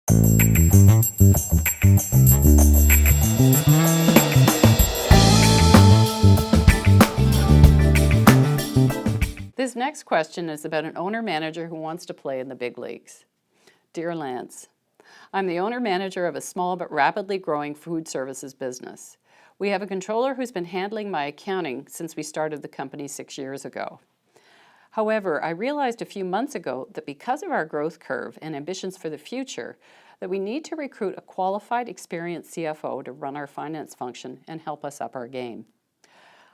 This next question is about an owner-manager who wants to play in the big leagues. Dear Lance, I'm the owner-manager of a small but rapidly growing food services business. We have a controller who's been handling my accounting since we started the company 6 years ago. However, I realized a few months ago that because of our growth curve and ambitions for the future, that we need to recruit a qualified, experienced CFO to run our finance function and help us up our game.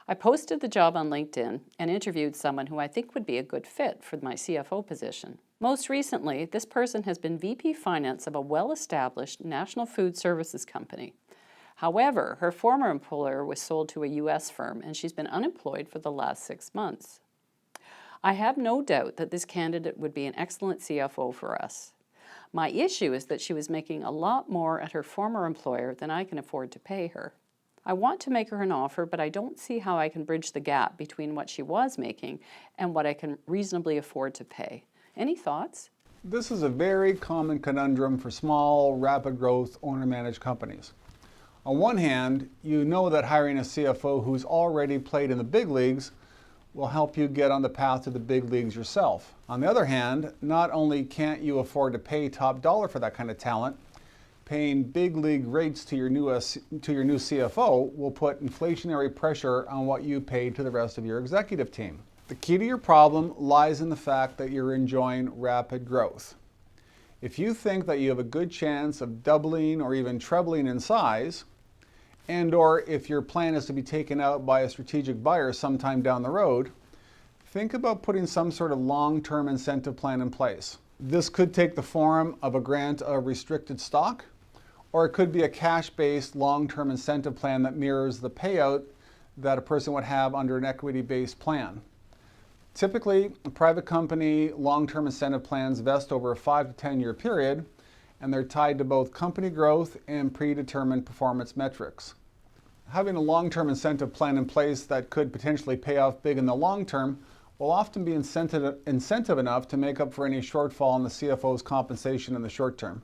I posted the job on LinkedIn and interviewed someone who I think would be a good fit for my CFO position. Most recently, this person has been VP Finance of a well-established national food services company. However, her former employer was sold to a U.S. firm and she's been unemployed for the last 6 months. I have no doubt that this candidate would be an excellent CFO for us. My issue is that she was making a lot more at her former employer than I can afford to pay her. I want to make her an offer, but I don't see how I can bridge the gap between what she was making and what I can reasonably afford to pay. Any thoughts? This is a very common conundrum for small, rapid growth, owner-managed companies. On one hand, you know that hiring a CFO who's already played in the big leagues will help you get on the path to the big leagues yourself. On the other hand, not only can't you afford to pay top dollar for that kind of talent, paying big league rates to your new CFO will put inflationary pressure on what you pay to the rest of your executive team. The key to your problem lies in the fact that you're enjoying rapid growth. If you think that you have a good chance of doubling or even trebling in size, and/or if your plan is to be taken out by a strategic buyer sometime down the road, think about putting some sort of long-term incentive plan in place. This could take the form of a grant of restricted stock, or it could be a cash-based long-term incentive plan that mirrors the payout that a person would have under an equity-based plan. Typically, a private company long-term incentive plans vest over a 5 to 10 year period, and they're tied to both company growth and predetermined performance metrics. Having a long-term incentive plan in place that could potentially pay off big in the long term will often be incentive enough to make up for any shortfall in the CFO's compensation in the short term.